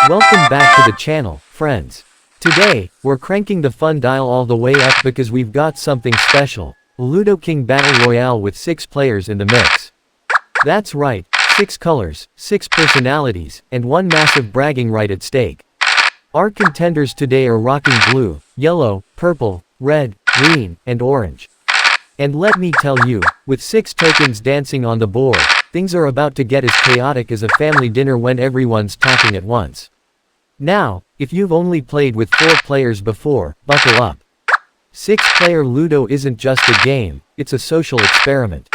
Welcome back to the channel, friends. Today, we're cranking the fun dial all the way up because we've got something special. Ludo King Battle Royale with 6 players in the mix. That's right, 6 colors, 6 personalities, and 1 massive bragging right at stake. Our contenders today are rocking blue, yellow, purple, red, green, and orange. And let me tell you, with 6 tokens dancing on the board, things are about to get as chaotic as a family dinner when everyone's talking at once. Now, if you've only played with 4 players before, buckle up. 6-player Ludo isn't just a game, it's a social experiment.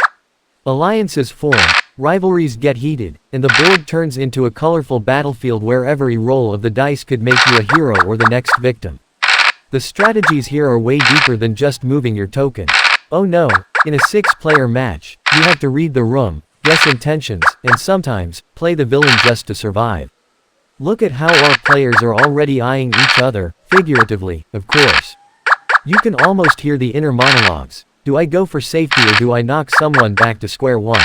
Alliances form, rivalries get heated, and the board turns into a colorful battlefield where every roll of the dice could make you a hero or the next victim. The strategies here are way deeper than just moving your token. Oh no, in a 6-player match, you have to read the room, guess intentions, and sometimes, play the villain just to survive. Look at how our players are already eyeing each other, figuratively, of course. You can almost hear the inner monologues. Do I go for safety or do I knock someone back to square one?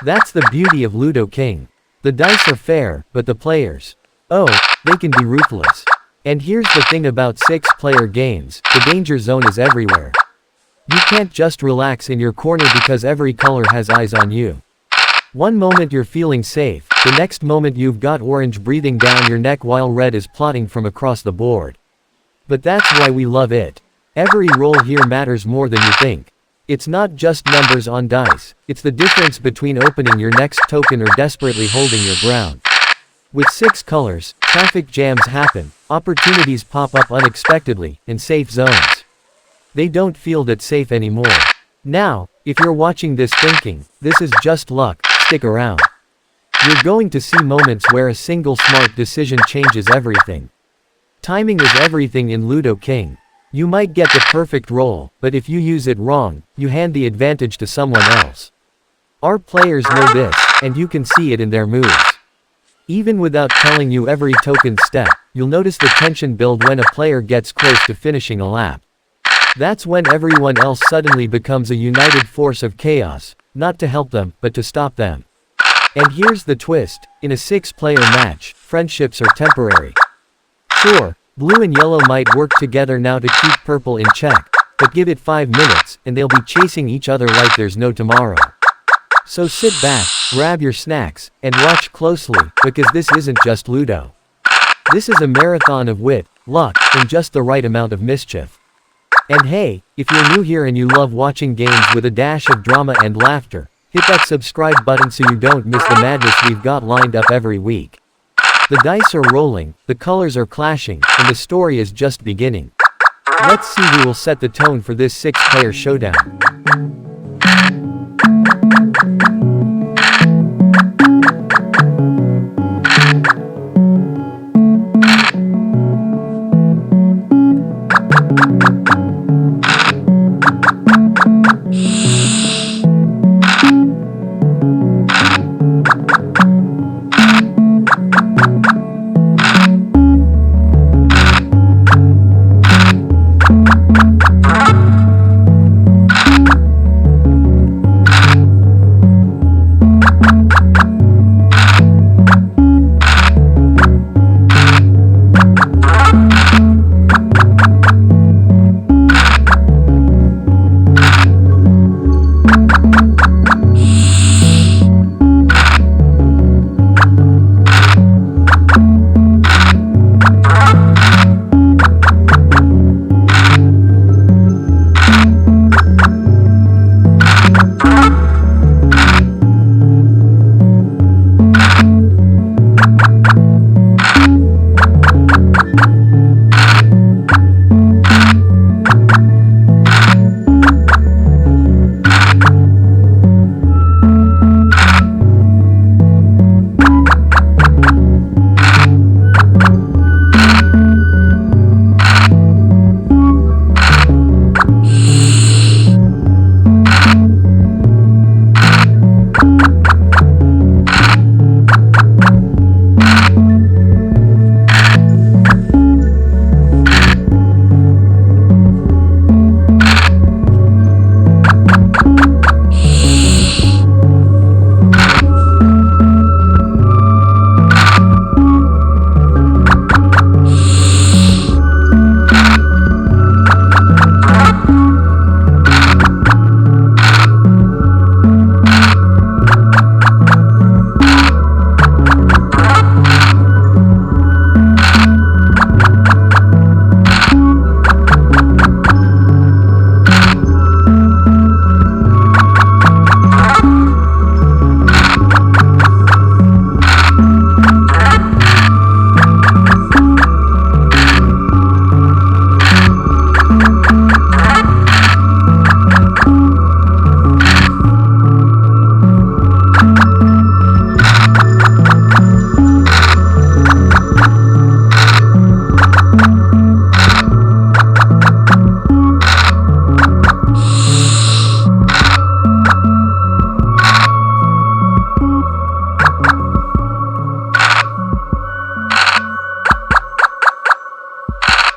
That's the beauty of Ludo King. The dice are fair, but the players, oh, they can be ruthless. And here's the thing about 6-player games, the danger zone is everywhere. You can't just relax in your corner because every color has eyes on you. One moment you're feeling safe, the next moment you've got orange breathing down your neck while red is plotting from across the board. But that's why we love it. Every roll here matters more than you think. It's not just numbers on dice, it's the difference between opening your next token or desperately holding your ground. With 6 colors, traffic jams happen, opportunities pop up unexpectedly, and safe zones. They don't feel that safe anymore. Now, if you're watching this thinking, this is just luck, stick around. You're going to see moments where a single smart decision changes everything. Timing is everything in Ludo King. You might get the perfect roll, but if you use it wrong, you hand the advantage to someone else. Our players know this, and you can see it in their moves. Even without telling you every token step, you'll notice the tension build when a player gets close to finishing a lap. That's when everyone else suddenly becomes a united force of chaos, not to help them, but to stop them. And here's the twist, in a 6-player match, friendships are temporary. Sure, blue and yellow might work together now to keep purple in check, but give it 5 minutes, and they'll be chasing each other like there's no tomorrow. So sit back, grab your snacks, and watch closely, because this isn't just Ludo. This is a marathon of wit, luck, and just the right amount of mischief. And hey, if you're new here and you love watching games with a dash of drama and laughter, hit that subscribe button so you don't miss the madness we've got lined up every week. The dice are rolling, the colors are clashing, and the story is just beginning. Let's see who will set the tone for this 6-player showdown.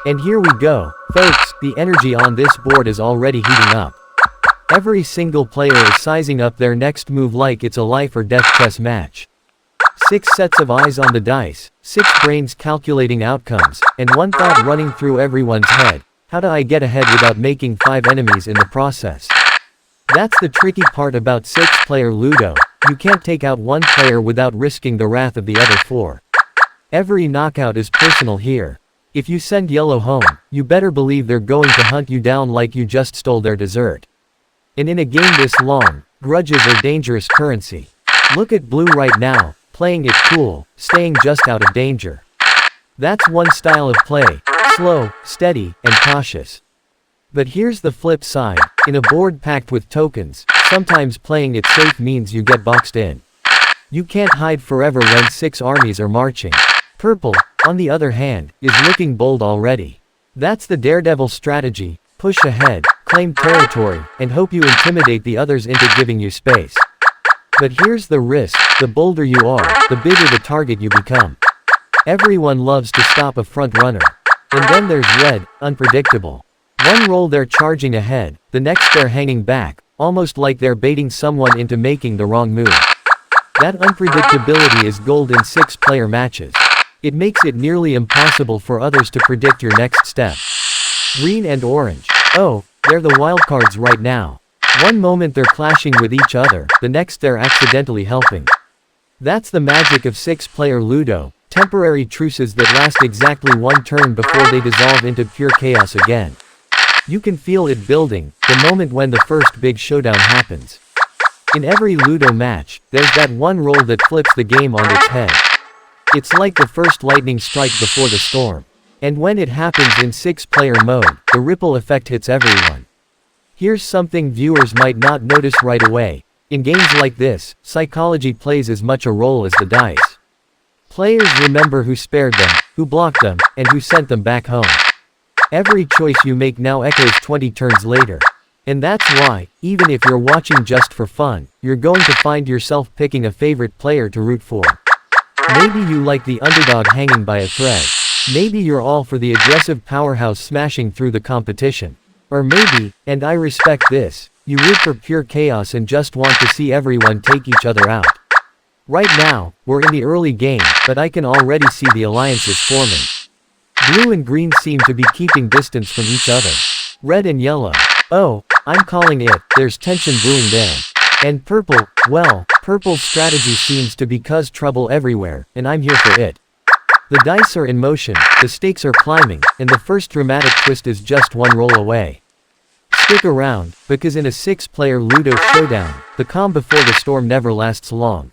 And here we go, folks, the energy on this board is already heating up. Every single player is sizing up their next move like it's a life or death chess match. 6 sets of eyes on the dice, 6 brains calculating outcomes, and one thought running through everyone's head: how do I get ahead without making 5 enemies in the process? That's the tricky part about 6-player Ludo. You can't take out one player without risking the wrath of the other 4. Every knockout is personal here. If you send yellow home, you better believe they're going to hunt you down like you just stole their dessert. And in a game this long, grudges are dangerous currency. Look at blue right now, playing it cool, staying just out of danger. That's one style of play: slow, steady, and cautious. But here's the flip side: in a board packed with tokens, sometimes playing it safe means you get boxed in. You can't hide forever when 6 armies are marching. Purple, on the other hand, is looking bold already. That's the daredevil strategy: push ahead, claim territory, and hope you intimidate the others into giving you space. But here's the risk: the bolder you are, the bigger the target you become. Everyone loves to stop a front runner. And then there's red, unpredictable. One roll they're charging ahead, the next they're hanging back, almost like they're baiting someone into making the wrong move. That unpredictability is gold in 6-player matches. It makes it nearly impossible for others to predict your next step. Green and orange. Oh, they're the wildcards right now. One moment they're clashing with each other, the next they're accidentally helping. That's the magic of 6-player Ludo: temporary truces that last exactly one turn before they dissolve into pure chaos again. You can feel it building, the moment when the first big showdown happens. In every Ludo match, there's that one roll that flips the game on its head. It's like the first lightning strike before the storm. And when it happens in 6-player mode, the ripple effect hits everyone. Here's something viewers might not notice right away: in games like this, psychology plays as much a role as the dice. Players remember who spared them, who blocked them, and who sent them back home. Every choice you make now echoes 20 turns later. And that's why, even if you're watching just for fun, you're going to find yourself picking a favorite player to root for. Maybe you like the underdog hanging by a thread. Maybe you're all for the aggressive powerhouse smashing through the competition. Or maybe, and I respect this, you root for pure chaos and just want to see everyone take each other out. Right now, we're in the early game, but I can already see the alliances forming. Blue and green seem to be keeping distance from each other. Red and yellow. Oh, I'm calling it, there's tension brewing there. And purple, well, purple's strategy seems to be cause trouble everywhere, and I'm here for it. The dice are in motion, the stakes are climbing, and the first dramatic twist is just one roll away. Stick around, because in a 6-player Ludo showdown, the calm before the storm never lasts long.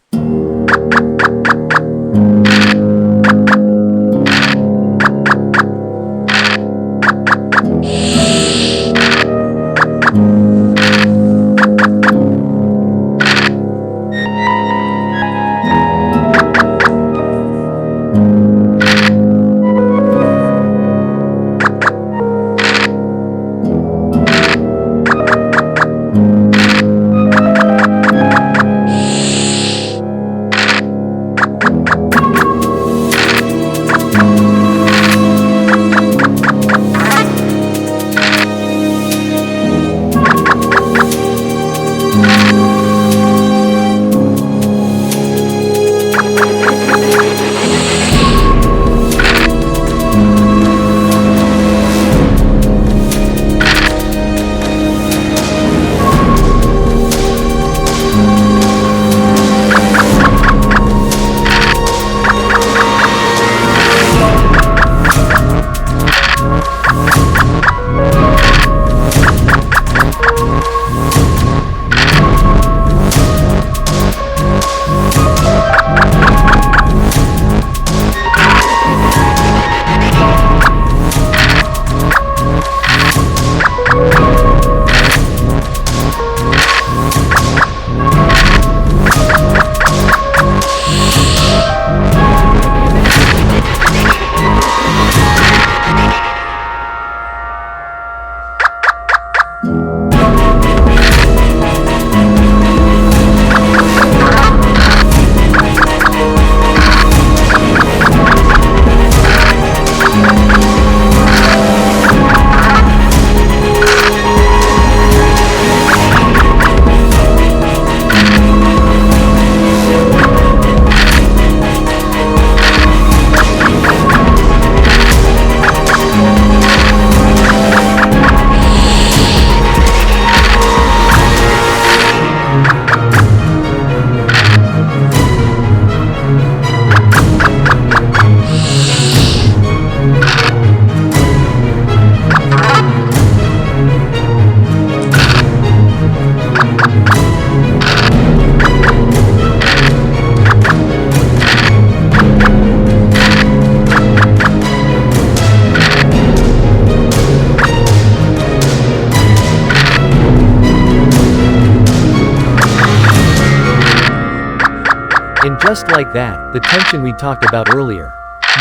Just like that, the tension we talked about earlier.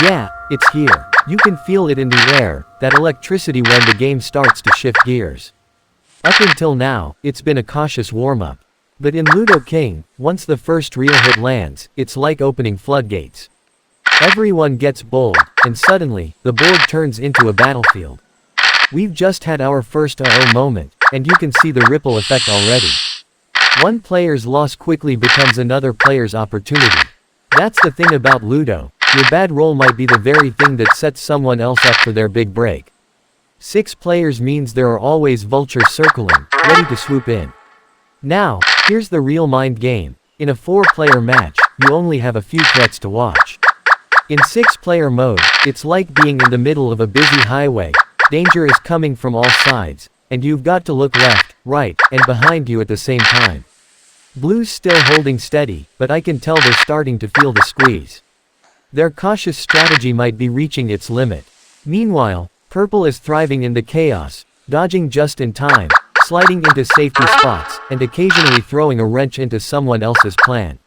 Yeah, it's here. You can feel it in the air, that electricity when the game starts to shift gears. Up until now, it's been a cautious warm-up. But in Ludo King, once the first real hit lands, it's like opening floodgates. Everyone gets bold, and suddenly, the board turns into a battlefield. We've just had our first uh-oh moment, and you can see the ripple effect already. One player's loss quickly becomes another player's opportunity. That's the thing about Ludo, your bad roll might be the very thing that sets someone else up for their big break. 6 players means there are always vultures circling, ready to swoop in. Now, here's the real mind game. In a 4-player match, you only have a few threats to watch. In 6-player mode, it's like being in the middle of a busy highway. Danger is coming from all sides, and you've got to look left, right, and behind you at the same time. Blue's still holding steady, but I can tell they're starting to feel the squeeze. Their cautious strategy might be reaching its limit. Meanwhile, Purple is thriving in the chaos, dodging just in time, sliding into safety spots, and occasionally throwing a wrench into someone else's plan.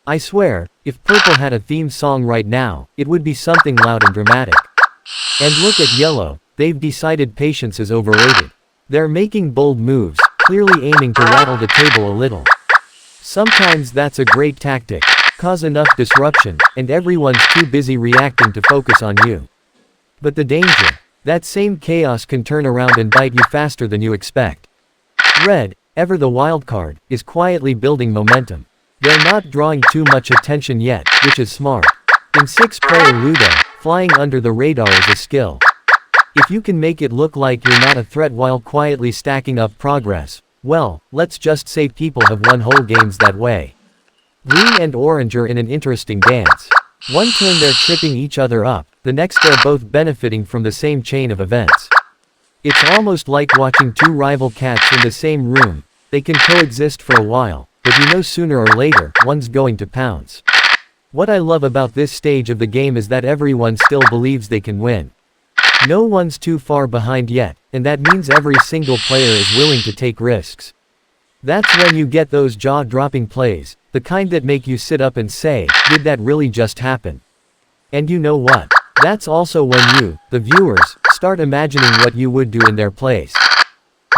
I swear, if Purple had a theme song right now, it would be something loud and dramatic. And look at Yellow, they've decided patience is overrated. They're making bold moves, clearly aiming to rattle the table a little. Sometimes that's a great tactic, cause enough disruption, and everyone's too busy reacting to focus on you. But the danger, that same chaos can turn around and bite you faster than you expect. Red, ever the wild card, is quietly building momentum. They're not drawing too much attention yet, which is smart. In 6-player Ludo, flying under the radar is a skill. If you can make it look like you're not a threat while quietly stacking up progress, well, let's just say people have won whole games that way. Green and orange are in an interesting dance. One turn they're tripping each other up, the next they're both benefiting from the same chain of events. It's almost like watching 2 rival cats in the same room. They can coexist for a while, but you know sooner or later, one's going to pounce. What I love about this stage of the game is that everyone still believes they can win. No one's too far behind yet, and that means every single player is willing to take risks. That's when you get those jaw-dropping plays, the kind that make you sit up and say, did that really just happen? And you know what? That's also when you, the viewers, start imagining what you would do in their place.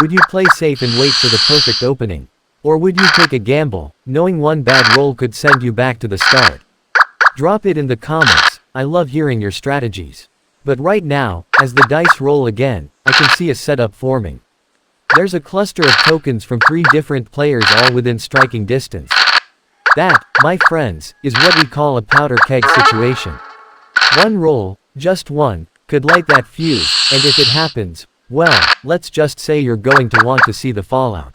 Would you play safe and wait for the perfect opening? Or would you take a gamble, knowing one bad roll could send you back to the start? Drop it in the comments, I love hearing your strategies. But right now, as the dice roll again, I can see a setup forming. There's a cluster of tokens from 3 different players all within striking distance. That, my friends, is what we call a powder keg situation. One roll, just one, could light that fuse, and if it happens, well, let's just say you're going to want to see the fallout.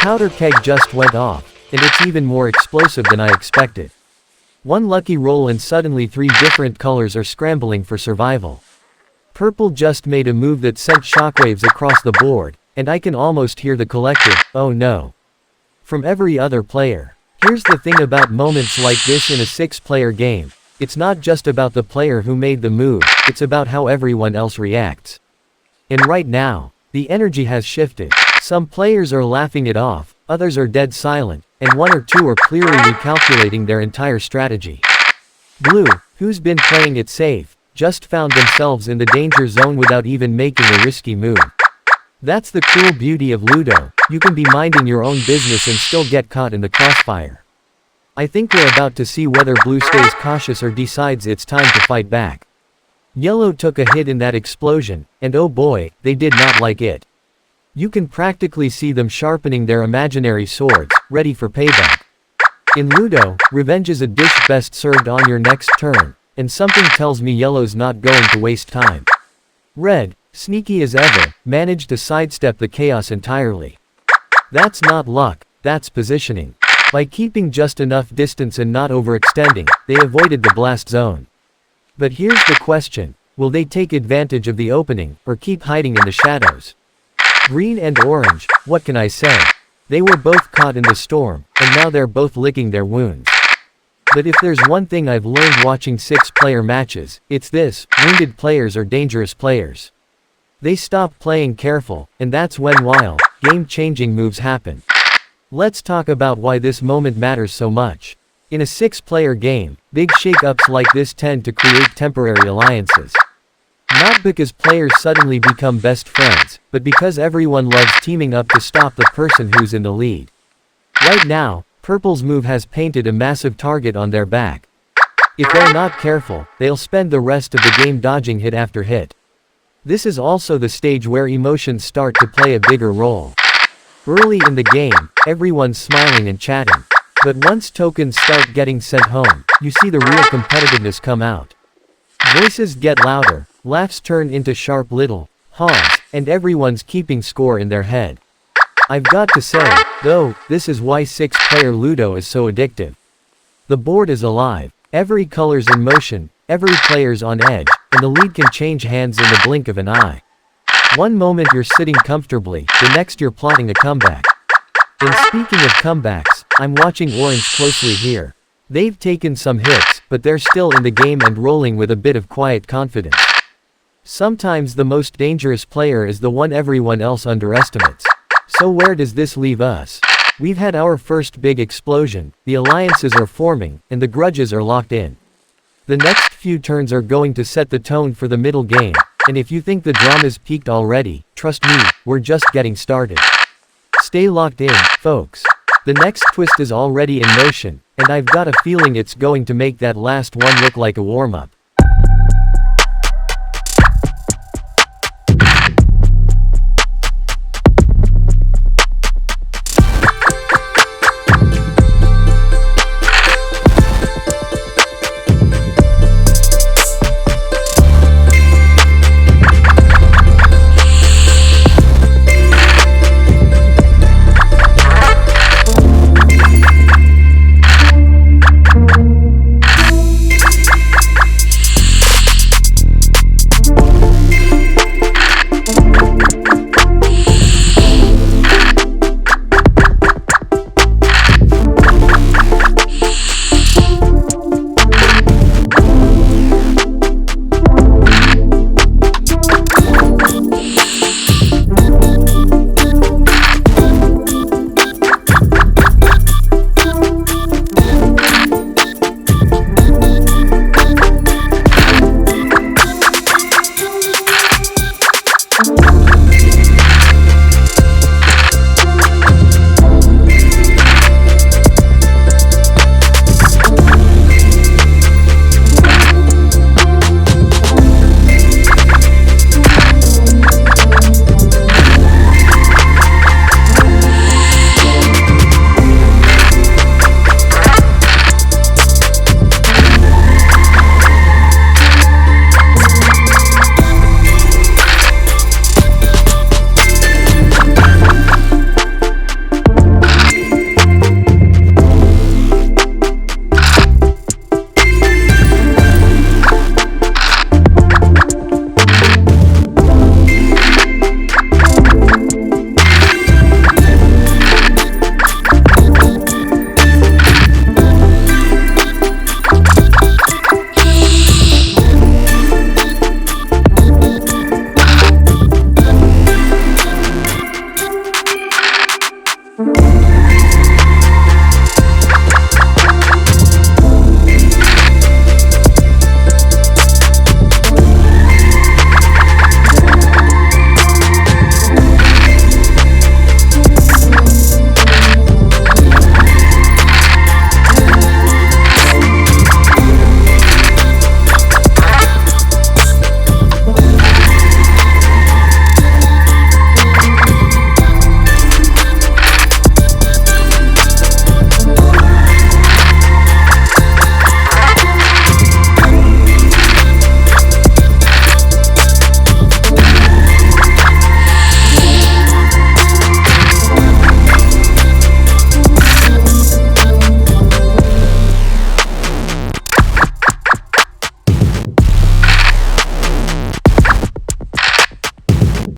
powder keg just went off, and it's even more explosive than I expected. One lucky roll and suddenly 3 different colors are scrambling for survival. Purple just made a move that sent shockwaves across the board, and I can almost hear the collective, "Oh no," from every other player. Here's the thing about moments like this in a 6-player game. It's not just about the player who made the move, it's about how everyone else reacts. And right now, the energy has shifted. Some players are laughing it off, others are dead silent, and 1 or 2 are clearly recalculating their entire strategy. Blue, who's been playing it safe, just found themselves in the danger zone without even making a risky move. That's the cruel beauty of Ludo. You can be minding your own business and still get caught in the crossfire. I think we're about to see whether Blue stays cautious or decides it's time to fight back. Yellow took a hit in that explosion, and oh boy, they did not like it. You can practically see them sharpening their imaginary swords, ready for payback. In Ludo, revenge is a dish best served on your next turn, and something tells me Yellow's not going to waste time. Red, sneaky as ever, managed to sidestep the chaos entirely. That's not luck, that's positioning. By keeping just enough distance and not overextending, they avoided the blast zone. But here's the question, will they take advantage of the opening, or keep hiding in the shadows? Green and orange, what can I say? They were both caught in the storm, and now they're both licking their wounds. But if there's one thing I've learned watching 6-player matches, it's this: wounded players are dangerous players. They stop playing careful, and that's when wild, game-changing moves happen. Let's talk about why this moment matters so much. In a 6-player game, big shake-ups like this tend to create temporary alliances. Not because players suddenly become best friends, but because everyone loves teaming up to stop the person who's in the lead. Right now, Purple's move has painted a massive target on their back. If they're not careful, they'll spend the rest of the game dodging hit after hit. This is also the stage where emotions start to play a bigger role. Early in the game, everyone's smiling and chatting. But once tokens start getting sent home, you see the real competitiveness come out. Voices get louder, laughs turn into sharp little haws, and everyone's keeping score in their head. I've got to say, though, this is why 6-player Ludo is so addictive. The board is alive, every color's in motion, every player's on edge, and the lead can change hands in the blink of an eye. One moment you're sitting comfortably, the next you're plotting a comeback. And speaking of comebacks, I'm watching Orange closely here. They've taken some hits, but they're still in the game and rolling with a bit of quiet confidence. Sometimes the most dangerous player is the one everyone else underestimates. So where does this leave us? We've had our first big explosion, the alliances are forming, and the grudges are locked in. The next few turns are going to set the tone for the middle game, and if you think the drama's peaked already, trust me, we're just getting started. Stay locked in, folks. The next twist is already in motion, and I've got a feeling it's going to make that last one look like a warm-up.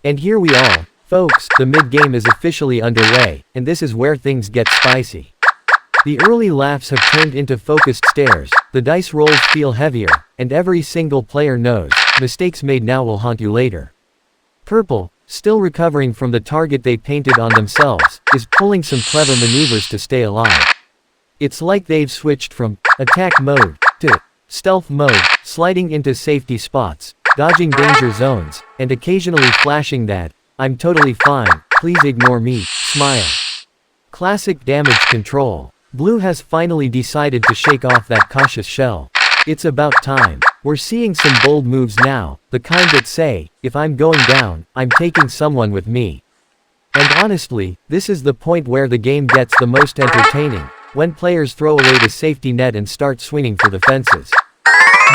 And here we are, folks, the mid-game is officially underway, and this is where things get spicy. The early laughs have turned into focused stares, the dice rolls feel heavier, and every single player knows, mistakes made now will haunt you later. Purple, still recovering from the target they painted on themselves, is pulling some clever maneuvers to stay alive. It's like they've switched from attack mode to stealth mode, sliding into safety spots, dodging danger zones, and occasionally flashing that, "I'm totally fine, please ignore me," smile. Classic damage control. Blue has finally decided to shake off that cautious shell. It's about time. We're seeing some bold moves now, the kind that say, if I'm going down, I'm taking someone with me. And honestly, this is the point where the game gets the most entertaining, when players throw away the safety net and start swinging for the fences.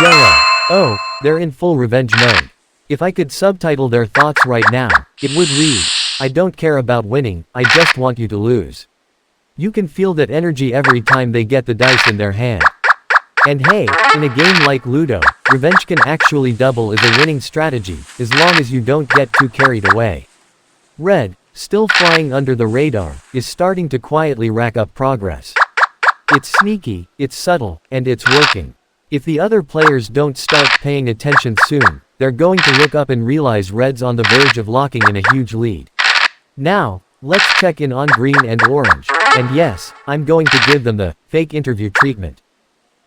Yellow. Oh, they're in full revenge mode. If I could subtitle their thoughts right now, it would read, "I don't care about winning, I just want you to lose." You can feel that energy every time they get the dice in their hand. And hey, in a game like Ludo, revenge can actually double as a winning strategy, as long as you don't get too carried away. Red, still flying under the radar, is starting to quietly rack up progress. It's sneaky, it's subtle, and it's working. If the other players don't start paying attention soon, they're going to look up and realize Red's on the verge of locking in a huge lead. Now, let's check in on Green and Orange, and yes, I'm going to give them the fake interview treatment.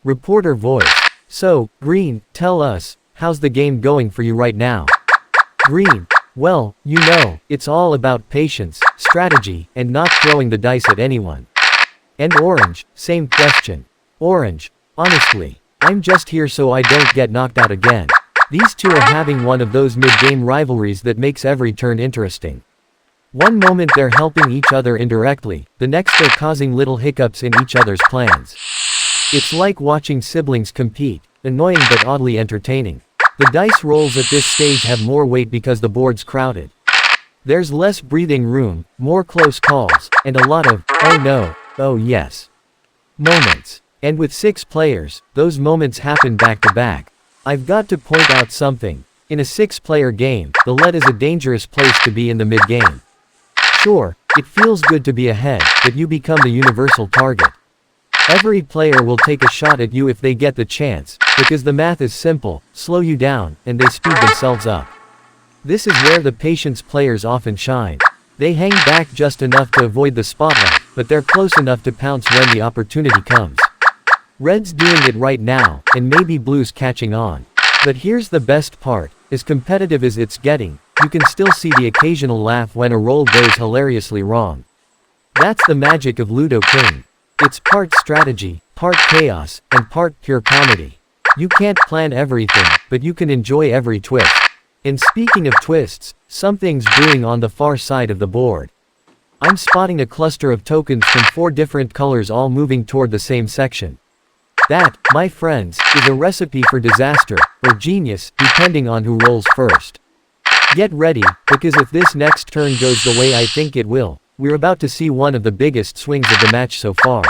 Reporter voice. So, Green, tell us, how's the game going for you right now? Green. Well, you know, it's all about patience, strategy, and not throwing the dice at anyone. And Orange, same question. Orange. Honestly, I'm just here so I don't get knocked out again. These two are having one of those mid-game rivalries that makes every turn interesting. One moment they're helping each other indirectly, the next they're causing little hiccups in each other's plans. It's like watching siblings compete, annoying but oddly entertaining. The dice rolls at this stage have more weight because the board's crowded. There's less breathing room, more close calls, and a lot of, "oh no, oh yes" moments. And with 6 players, those moments happen back to back. I've got to point out something. In a 6-player game, the lead is a dangerous place to be in the mid-game. Sure, it feels good to be ahead, but you become the universal target. Every player will take a shot at you if they get the chance, because the math is simple, slow you down, and they speed themselves up. This is where the patience players often shine. They hang back just enough to avoid the spotlight, but they're close enough to pounce when the opportunity comes. Red's doing it right now, and maybe Blue's catching on. But here's the best part, as competitive as it's getting, you can still see the occasional laugh when a roll goes hilariously wrong. That's the magic of Ludo King. It's part strategy, part chaos, and part pure comedy. You can't plan everything, but you can enjoy every twist. And speaking of twists, something's brewing on the far side of the board. I'm spotting a cluster of tokens from 4 different colors all moving toward the same section. That, my friends, is a recipe for disaster, or genius, depending on who rolls first. Get ready, because if this next turn goes the way I think it will, we're about to see one of the biggest swings of the match so far.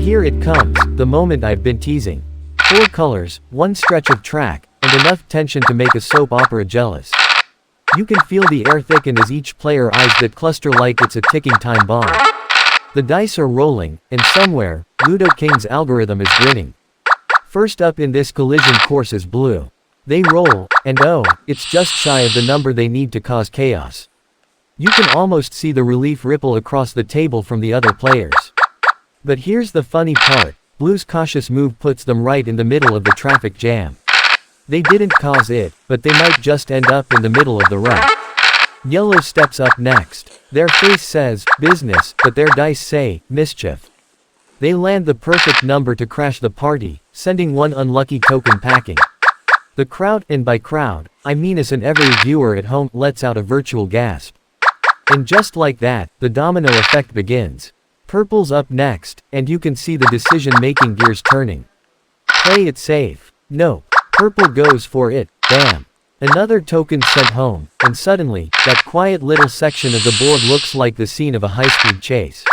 here it comes, the moment I've been teasing. 4 colors, 1 stretch of track, and enough tension to make a soap opera jealous. You can feel the air thicken as each player eyes that cluster like it's a ticking time bomb. The dice are rolling, and somewhere, Ludo King's algorithm is grinning. First up in this collision course is blue. They roll, and oh, it's just shy of the number they need to cause chaos. You can almost see the relief ripple across the table from the other players. But here's the funny part, blue's cautious move puts them right in the middle of the traffic jam. They didn't cause it, but they might just end up in the middle of the wreck. Yellow steps up next. Their face says, business, but their dice say, mischief. They land the perfect number to crash the party, sending one unlucky token packing. The crowd, and by crowd, I mean us and every viewer at home, lets out a virtual gasp. And just like that, the domino effect begins. Purple's up next, and you can see the decision-making gears turning. Play it safe. No. Purple goes for it, bam. Another token sent home, and suddenly, that quiet little section of the board looks like the scene of a high-speed chase.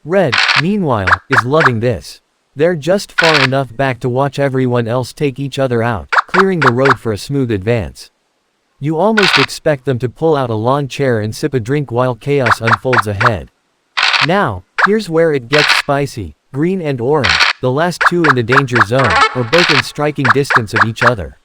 Red, meanwhile, is loving this. They're just far enough back to watch everyone else take each other out, clearing the road for a smooth advance. You almost expect them to pull out a lawn chair and sip a drink while chaos unfolds ahead. Now, here's where it gets spicy. Green and orange, the last 2 in the danger zone, are both in striking distance of each other.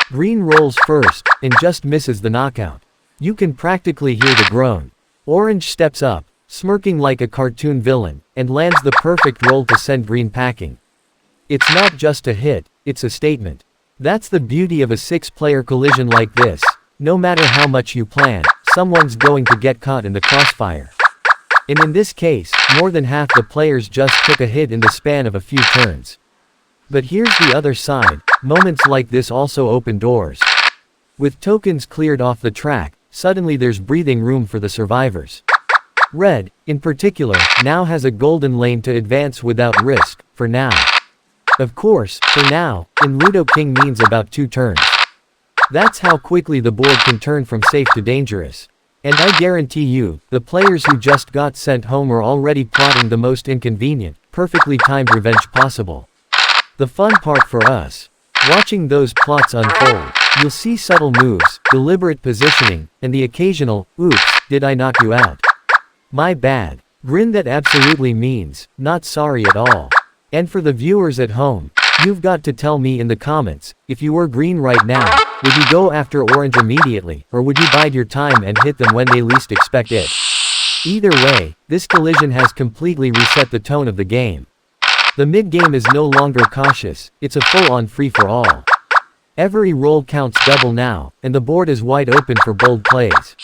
Green rolls first, and just misses the knockout. You can practically hear the groan. Orange steps up, smirking like a cartoon villain, and lands the perfect roll to send green packing. It's not just a hit, it's a statement. That's the beauty of a 6-player collision like this. No matter how much you plan, someone's going to get caught in the crossfire. And in this case, more than half the players just took a hit in the span of a few turns. But here's the other side, moments like this also open doors. With tokens cleared off the track, suddenly there's breathing room for the survivors. Red, in particular, now has a golden lane to advance without risk, for now. Of course, for now, in Ludo King means about 2 turns. That's how quickly the board can turn from safe to dangerous. And I guarantee you, the players who just got sent home are already plotting the most inconvenient, perfectly timed revenge possible. The fun part for us. Watching those plots unfold, you'll see subtle moves, deliberate positioning, and the occasional, oops, did I knock you out? My bad. Grin that absolutely means, not sorry at all. And for the viewers at home, you've got to tell me in the comments, if you were green right now, would you go after orange immediately, or would you bide your time and hit them when they least expect it? Either way, this collision has completely reset the tone of the game. The mid-game is no longer cautious, it's a full-on free-for-all. Every roll counts double now, and the board is wide open for bold plays.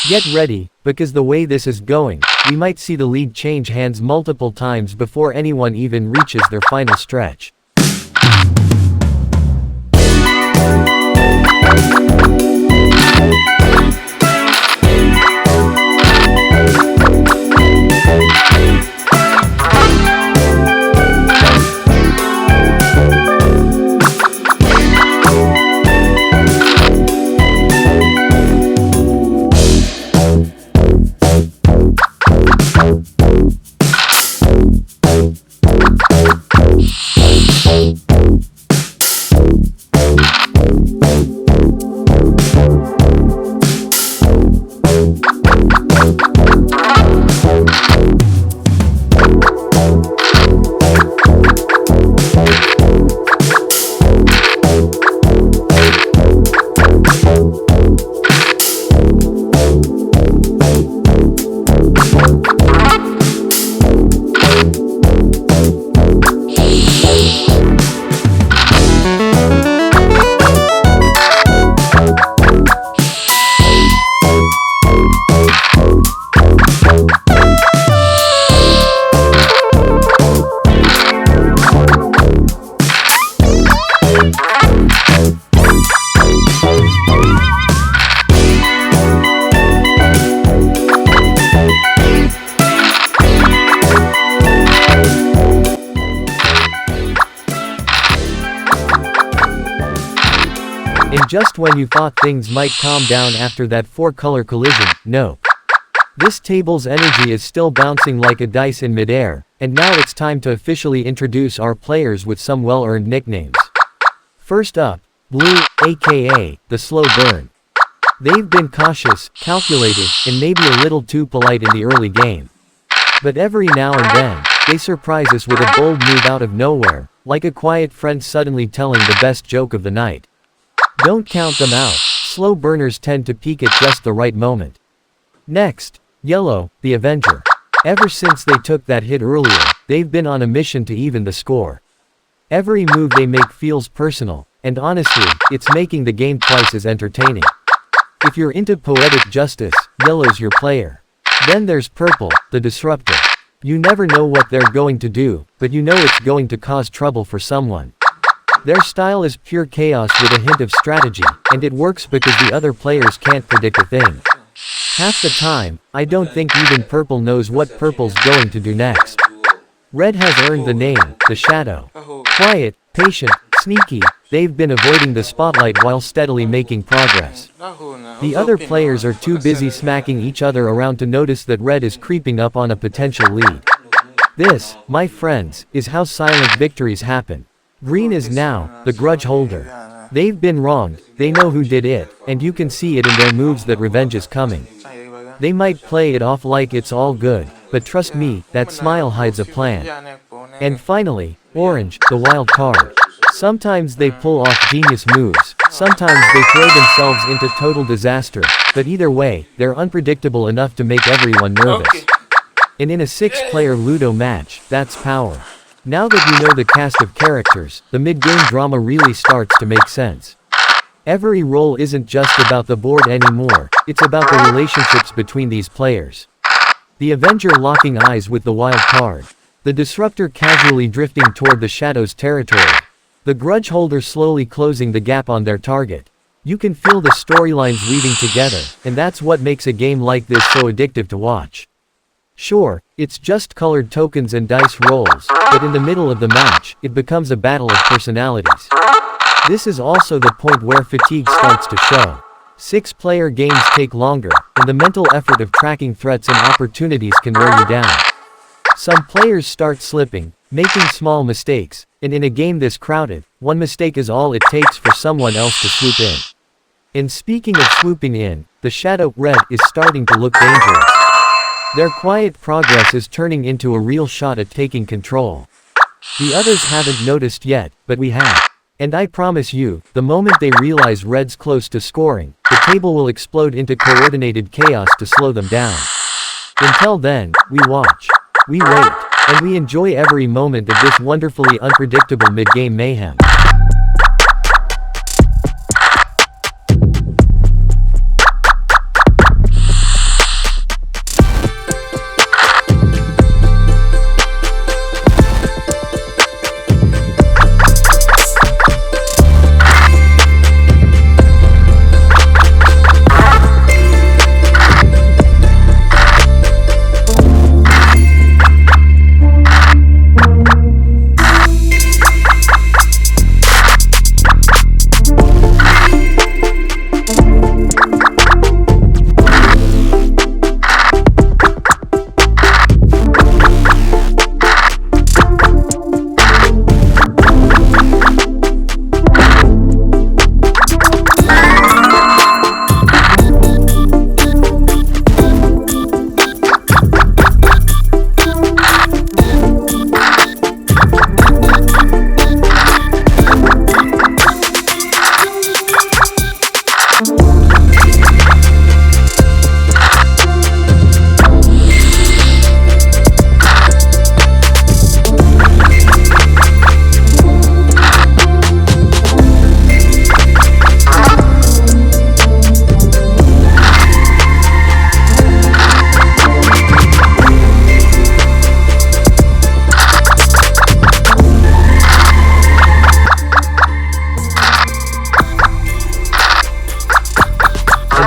Get ready, because the way this is going, we might see the lead change hands multiple times before anyone even reaches their final stretch. And just when you thought things might calm down after that 4-color collision, nope. This table's energy is still bouncing like a dice in midair, and now it's time to officially introduce our players with some well-earned nicknames. First up, Blue, aka the Slow Burn. They've been cautious, calculated, and maybe a little too polite in the early game. But every now and then, they surprise us with a bold move out of nowhere, like a quiet friend suddenly telling the best joke of the night. Don't count them out. Slow burners tend to peak at just the right moment. Next, Yellow, the Avenger. Ever since they took that hit earlier, they've been on a mission to even the score. Every move they make feels personal, and honestly, it's making the game twice as entertaining. If you're into poetic justice, Yellow's your player. Then there's Purple, the Disruptor. You never know what they're going to do, but you know it's going to cause trouble for someone. Their style is pure chaos with a hint of strategy, and it works because the other players can't predict a thing. Half the time, I don't think even Purple knows what Purple's going to do next. Red has earned the name, the Shadow. Quiet, patient, sneaky, they've been avoiding the spotlight while steadily making progress. The other players are too busy smacking each other around to notice that Red is creeping up on a potential lead. This, my friends, is how silent victories happen. Green is now the grudge holder. They've been wronged, they know who did it, and you can see it in their moves that revenge is coming. They might play it off like it's all good, but trust me, that smile hides a plan. And finally, Orange, the wild card. Sometimes they pull off genius moves, sometimes they throw themselves into total disaster, but either way, they're unpredictable enough to make everyone nervous. And in a 6-player Ludo match, that's power. Now that you know the cast of characters, the mid-game drama really starts to make sense. Every role isn't just about the board anymore, it's about the relationships between these players. The Avenger locking eyes with the wild card. The Disruptor casually drifting toward the Shadow's territory. The grudge holder slowly closing the gap on their target. You can feel the storylines weaving together, and that's what makes a game like this so addictive to watch. Sure, it's just colored tokens and dice rolls, but in the middle of the match, it becomes a battle of personalities. This is also the point where fatigue starts to show. 6-player games take longer, and the mental effort of tracking threats and opportunities can wear you down. Some players start slipping, making small mistakes, and in a game this crowded, one mistake is all it takes for someone else to swoop in. And speaking of swooping in, the Shadow Red is starting to look dangerous. Their quiet progress is turning into a real shot at taking control. The others haven't noticed yet, but we have. And I promise you, the moment they realize Red's close to scoring, the table will explode into coordinated chaos to slow them down. Until then, we watch. We wait. And we enjoy every moment of this wonderfully unpredictable mid-game mayhem.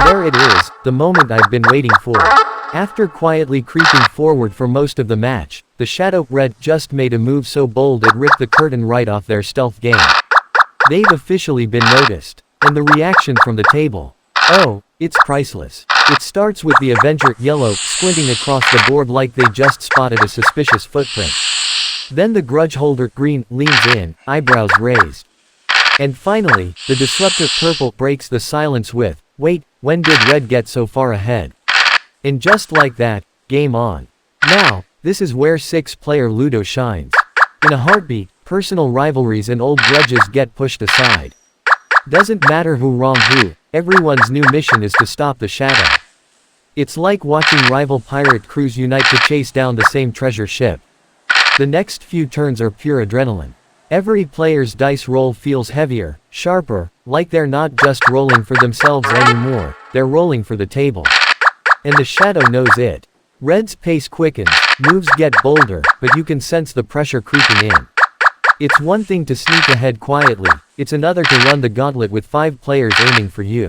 There it is, the moment I've been waiting for. After quietly creeping forward for most of the match, the Shadow Red just made a move so bold it ripped the curtain right off their stealth game. They've officially been noticed. And the reaction from the table. Oh, it's priceless. It starts with the Avenger, yellow, squinting across the board like they just spotted a suspicious footprint. Then the grudge holder, green, leans in, eyebrows raised. And finally, the disruptor, purple, breaks the silence with, "Wait, when did red get so far ahead?" And just like that, game on. Now, this is where six-player Ludo shines. In a heartbeat, personal rivalries and old grudges get pushed aside. Doesn't matter who wronged who, everyone's new mission is to stop the shadow. It's like watching rival pirate crews unite to chase down the same treasure ship. The next few turns are pure adrenaline. Every player's dice roll feels heavier, sharper, like they're not just rolling for themselves anymore, they're rolling for the table. And the shadow knows it. Red's pace quickens, moves get bolder, but you can sense the pressure creeping in. It's one thing to sneak ahead quietly, it's another to run the gauntlet with 5 players aiming for you.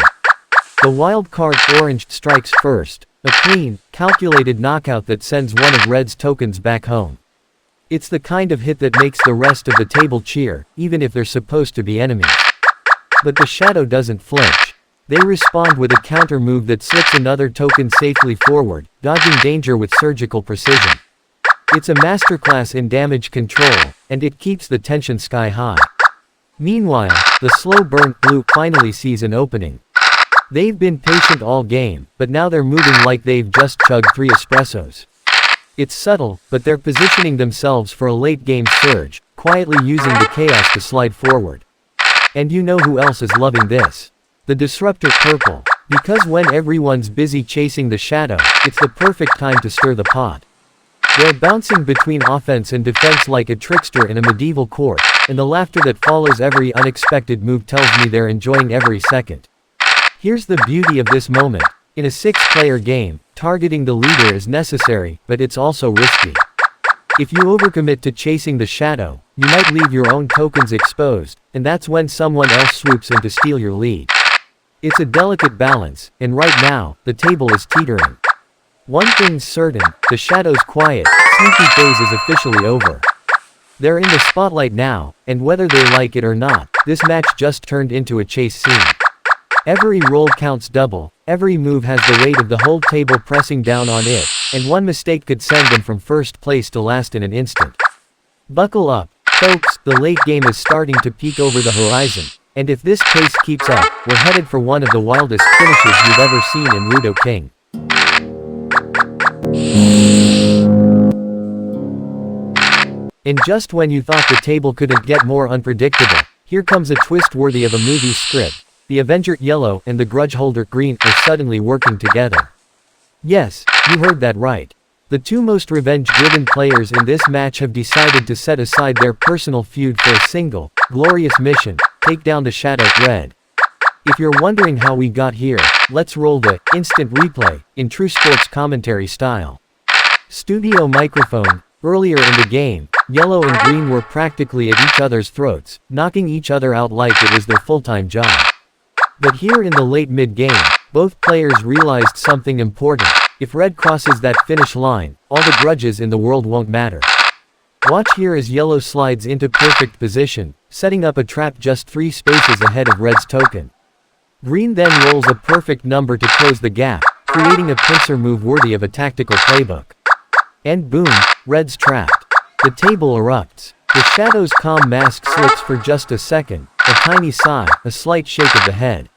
The wild card, orange, strikes first, a clean, calculated knockout that sends one of Red's tokens back home. It's the kind of hit that makes the rest of the table cheer, even if they're supposed to be enemies. But the shadow doesn't flinch. They respond with a counter move that slips another token safely forward, dodging danger with surgical precision. It's a masterclass in damage control, and it keeps the tension sky high. Meanwhile, the slow burnt blue finally sees an opening. They've been patient all game, but now they're moving like they've just chugged 3 espressos. It's subtle, but they're positioning themselves for a late-game surge, quietly using the chaos to slide forward. And you know who else is loving this? The disruptor, purple. Because when everyone's busy chasing the shadow, it's the perfect time to stir the pot. They're bouncing between offense and defense like a trickster in a medieval court, and the laughter that follows every unexpected move tells me they're enjoying every second. Here's the beauty of this moment. In a 6-player game, targeting the leader is necessary, but it's also risky. If you overcommit to chasing the shadow, you might leave your own tokens exposed, and that's when someone else swoops in to steal your lead. It's a delicate balance, and right now, the table is teetering. One thing's certain, the shadow's quiet, sneaky phase is officially over. They're in the spotlight now, and whether they like it or not, this match just turned into a chase scene. Every roll counts double, every move has the weight of the whole table pressing down on it, and one mistake could send them from first place to last in an instant. Buckle up, folks, the late game is starting to peek over the horizon, and if this pace keeps up, we're headed for one of the wildest finishes you've ever seen in Ludo King. And just when you thought the table couldn't get more unpredictable, here comes a twist worthy of a movie script. The Avenger, yellow, and the grudge holder, green, are suddenly working together. Yes, you heard that right. The 2 most revenge-driven players in this match have decided to set aside their personal feud for a single, glorious mission: take down the shadow, red. If you're wondering how we got here, let's roll the instant replay, in true sports commentary style. Studio microphone. Earlier in the game, yellow and green were practically at each other's throats, knocking each other out like it was their full-time job. But here in the late mid-game, both players realized something important. If red crosses that finish line, all the grudges in the world won't matter. Watch here as yellow slides into perfect position, setting up a trap just 3 spaces ahead of red's token. Green then rolls a perfect number to close the gap, creating a pincer move worthy of a tactical playbook. And boom, red's trapped. The table erupts. The shadow's calm mask slips for just a second, a tiny sigh, a slight shake of the head.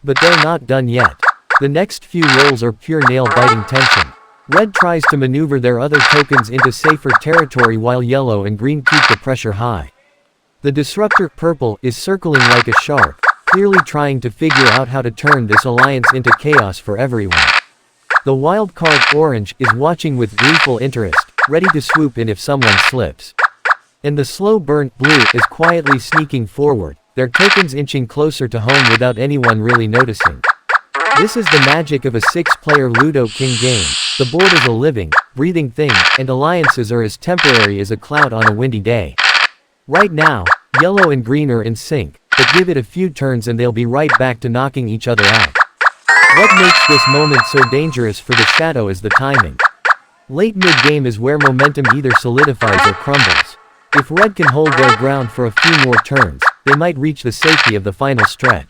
But they're not done yet. The next few rolls are pure nail-biting tension. Red tries to maneuver their other tokens into safer territory while yellow and green keep the pressure high. The disruptor, purple, is circling like a shark, clearly trying to figure out how to turn this alliance into chaos for everyone. The wild card, orange, is watching with gleeful interest, ready to swoop in if someone slips. And the slow burnt blue is quietly sneaking forward, their tokens inching closer to home without anyone really noticing. This is the magic of a 6-player Ludo King game. The board is a living, breathing thing, and alliances are as temporary as a cloud on a windy day. Right now, yellow and green are in sync, but give it a few turns and they'll be right back to knocking each other out. What makes this moment so dangerous for the shadow is the timing. Late mid-game is where momentum either solidifies or crumbles. If red can hold their ground for a few more turns, they might reach the safety of the final stretch.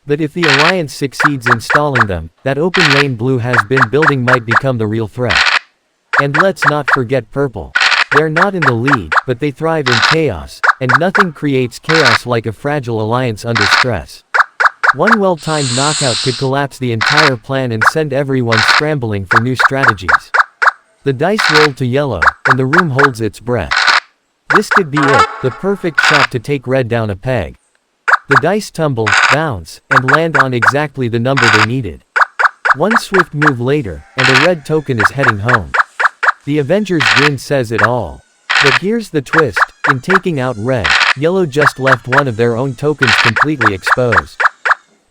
But if the alliance succeeds in stalling them, that open lane blue has been building might become the real threat. And let's not forget purple. They're not in the lead, but they thrive in chaos, and nothing creates chaos like a fragile alliance under stress. One well-timed knockout could collapse the entire plan and send everyone scrambling for new strategies. The dice roll to yellow, and the room holds its breath. This could be it, the perfect shot to take red down a peg. The dice tumble, bounce, and land on exactly the number they needed. One swift move later, and a red token is heading home. The Avengers grin says it all. But here's the twist, in taking out red, yellow just left one of their own tokens completely exposed.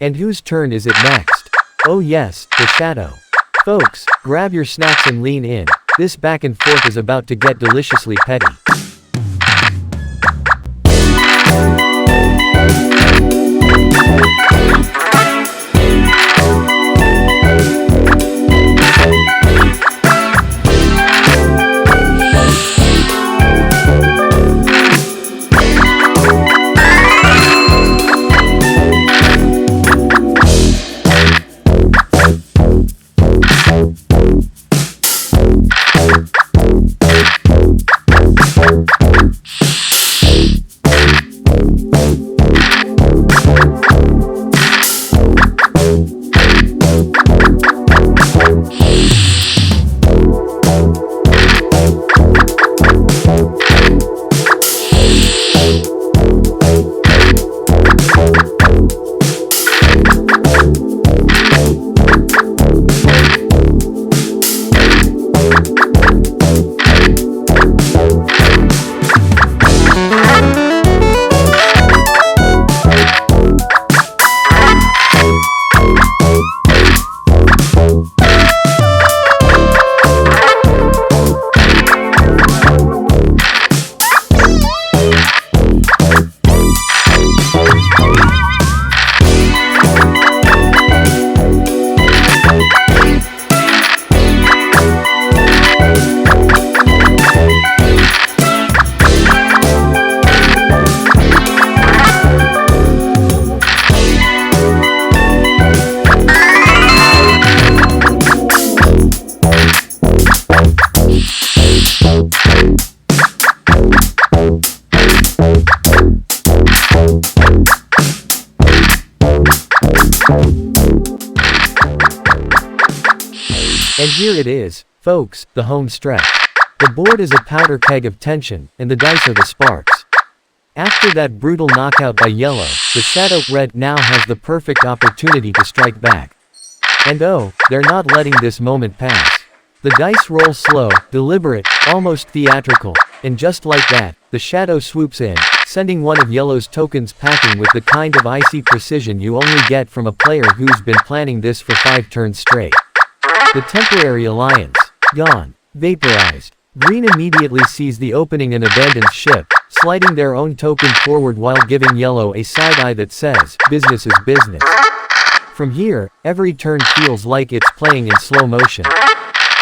And whose turn is it next? Oh yes, the shadow. Folks, grab your snacks and lean in, this back and forth is about to get deliciously petty. And here it is, folks, the home stretch. The board is a powder keg of tension, and the dice are the sparks. After that brutal knockout by yellow, the shadow red now has the perfect opportunity to strike back. And oh, they're not letting this moment pass. The dice roll slow, deliberate, almost theatrical, and just like that, the shadow swoops in, sending one of yellow's tokens packing with the kind of icy precision you only get from a player who's been planning this for 5 turns straight. The temporary alliance. Gone. Vaporized. Green immediately sees the opening and abandons ship, sliding their own token forward while giving yellow a side-eye that says, business is business. From here, every turn feels like it's playing in slow motion.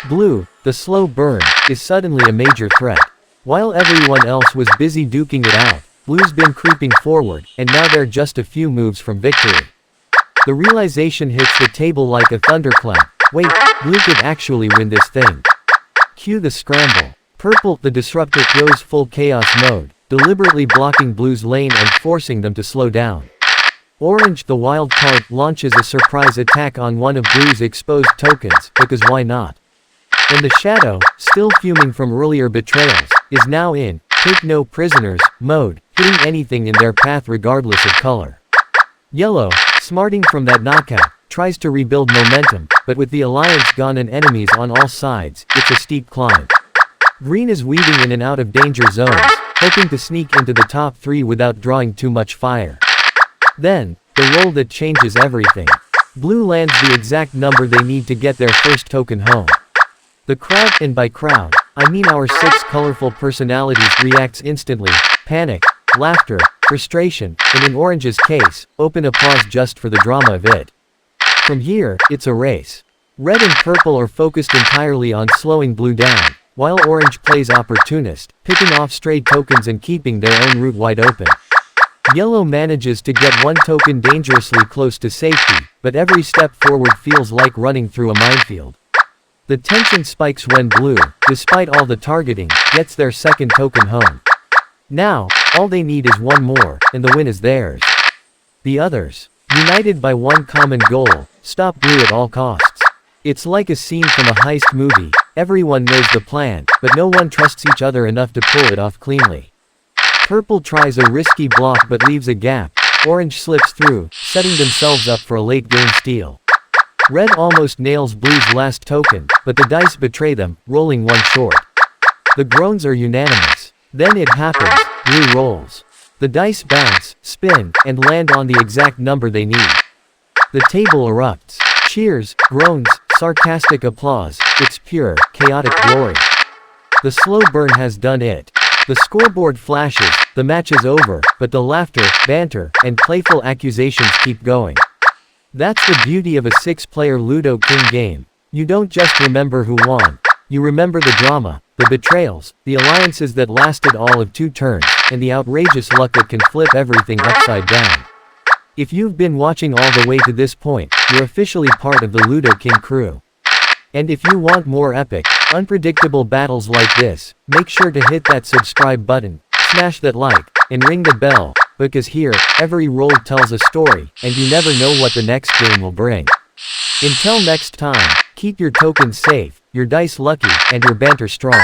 Blue, the slow burn, is suddenly a major threat. While everyone else was busy duking it out, Blue's been creeping forward, and now they're just a few moves from victory. The realization hits the table like a thunderclap. Wait, Blue could actually win this thing. Cue the scramble. Purple, the disruptor, goes full chaos mode, deliberately blocking Blue's lane and forcing them to slow down. Orange, the wild card, launches a surprise attack on one of Blue's exposed tokens, because why not? And the shadow, still fuming from earlier betrayals, is now in take no prisoners mode, hitting anything in their path regardless of color. Yellow, smarting from that knockout, tries to rebuild momentum, but with the alliance gone and enemies on all sides, it's a steep climb. Green is weaving in and out of danger zones, hoping to sneak into the top 3 without drawing too much fire. Then, the roll that changes everything. Blue lands the exact number they need to get their first token home. The crowd, and by crowd, I mean our 6 colorful personalities, reacts instantly: panic, laughter, frustration, and in Orange's case, open applause just for the drama of it. From here, it's a race. Red and purple are focused entirely on slowing Blue down, while Orange plays opportunist, picking off stray tokens and keeping their own route wide open. Yellow manages to get one token dangerously close to safety, but every step forward feels like running through a minefield. The tension spikes when Blue, despite all the targeting, gets their second token home. Now, all they need is one more, and the win is theirs. The others, united by one common goal, stop Blue at all costs. It's like a scene from a heist movie. Everyone knows the plan, but no one trusts each other enough to pull it off cleanly. Purple tries a risky block but leaves a gap. Orange slips through, setting themselves up for a late-game steal. Red almost nails Blue's last token, but the dice betray them, rolling one short. The groans are unanimous. Then it happens. Blue rolls. The dice bounce, spin, and land on the exact number they need. The table erupts. Cheers, groans, sarcastic applause. It's pure, chaotic glory. The slow burn has done it. The scoreboard flashes, the match is over, but the laughter, banter, and playful accusations keep going. That's the beauty of a 6-player Ludo King game. You don't just remember who won. You remember the drama, the betrayals, the alliances that lasted all of 2 turns, and the outrageous luck that can flip everything upside down. If you've been watching all the way to this point, you're officially part of the Ludo King crew. And if you want more epic, unpredictable battles like this, make sure to hit that subscribe button, smash that like, and ring the bell, because here, every roll tells a story, and you never know what the next game will bring. Until next time, keep your tokens safe, your dice lucky, and your banter strong.